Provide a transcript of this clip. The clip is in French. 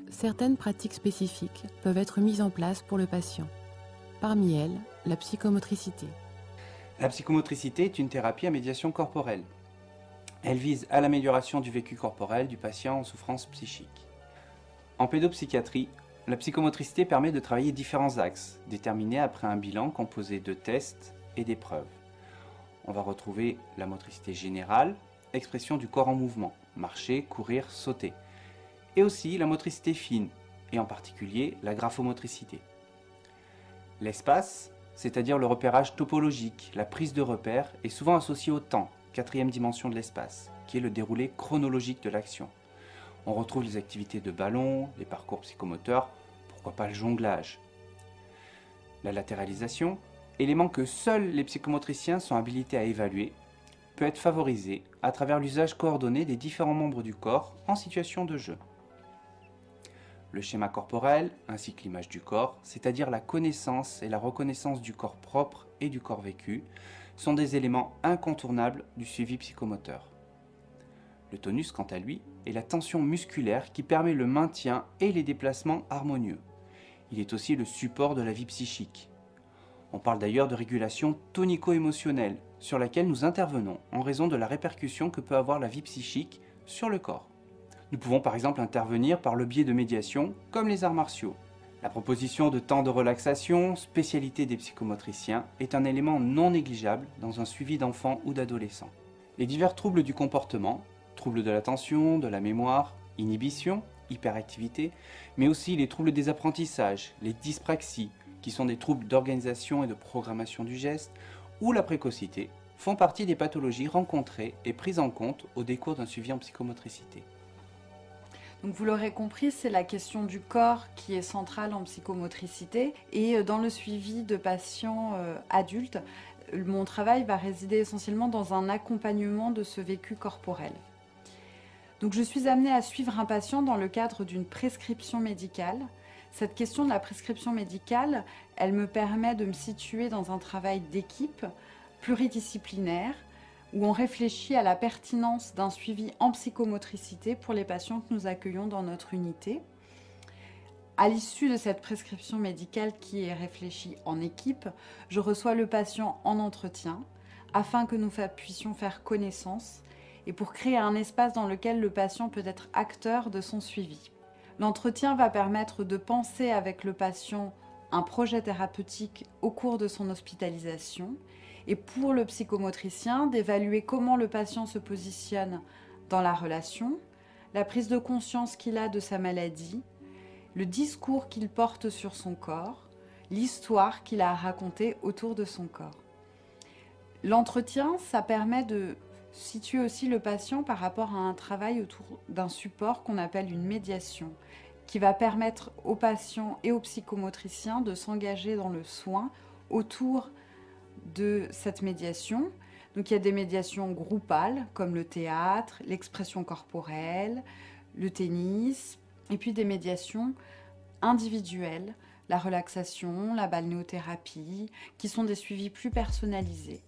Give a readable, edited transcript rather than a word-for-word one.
Certaines pratiques spécifiques peuvent être mises en place pour le patient. Parmi elles, la psychomotricité. La psychomotricité est une thérapie à médiation corporelle. Elle vise à l'amélioration du vécu corporel du patient en souffrance psychique. En pédopsychiatrie, la psychomotricité permet de travailler différents axes, déterminés après un bilan composé de tests et d'épreuves. On va retrouver la motricité générale, expression du corps en mouvement, marcher, courir, sauter. Et aussi la motricité fine, et en particulier la graphomotricité. L'espace, c'est-à-dire le repérage topologique, la prise de repères, est souvent associée au temps, quatrième dimension de l'espace, qui est le déroulé chronologique de l'action. On retrouve les activités de ballon, les parcours psychomoteurs, pourquoi pas le jonglage. La latéralisation, élément que seuls les psychomotriciens sont habilités à évaluer, peut être favorisée à travers l'usage coordonné des différents membres du corps en situation de jeu. Le schéma corporel, ainsi que l'image du corps, c'est-à-dire la connaissance et la reconnaissance du corps propre et du corps vécu, sont des éléments incontournables du suivi psychomoteur. Le tonus, quant à lui, est la tension musculaire qui permet le maintien et les déplacements harmonieux. Il est aussi le support de la vie psychique. On parle d'ailleurs de régulation tonico-émotionnelle, sur laquelle nous intervenons en raison de la répercussion que peut avoir la vie psychique sur le corps. Nous pouvons par exemple intervenir par le biais de médiations comme les arts martiaux. La proposition de temps de relaxation, spécialité des psychomotriciens, est un élément non négligeable dans un suivi d'enfants ou d'adolescents. Les divers troubles du comportement, troubles de l'attention, de la mémoire, inhibition, hyperactivité, mais aussi les troubles des apprentissages, les dyspraxies, qui sont des troubles d'organisation et de programmation du geste, ou la précocité, font partie des pathologies rencontrées et prises en compte au décours d'un suivi en psychomotricité. Donc vous l'aurez compris, c'est la question du corps qui est centrale en psychomotricité et dans le suivi de patients adultes, mon travail va résider essentiellement dans un accompagnement de ce vécu corporel. Donc je suis amenée à suivre un patient dans le cadre d'une prescription médicale. Cette question de la prescription médicale, elle me permet de me situer dans un travail d'équipe pluridisciplinaire où on réfléchit à la pertinence d'un suivi en psychomotricité pour les patients que nous accueillons dans notre unité. À l'issue de cette prescription médicale qui est réfléchie en équipe, je reçois le patient en entretien afin que nous puissions faire connaissance et pour créer un espace dans lequel le patient peut être acteur de son suivi. L'entretien va permettre de penser avec le patient un projet thérapeutique au cours de son hospitalisation et pour le psychomotricien d'évaluer comment le patient se positionne dans la relation, la prise de conscience qu'il a de sa maladie, le discours qu'il porte sur son corps, l'histoire qu'il a à raconter autour de son corps. L'entretien, ça permet de situer aussi le patient par rapport à un travail autour d'un support qu'on appelle une médiation, qui va permettre aux patients et aux psychomotriciens de s'engager dans le soin autour de cette médiation. Donc il y a des médiations groupales comme le théâtre, l'expression corporelle, le tennis, et puis des médiations individuelles, la relaxation, la balnéothérapie, qui sont des suivis plus personnalisés.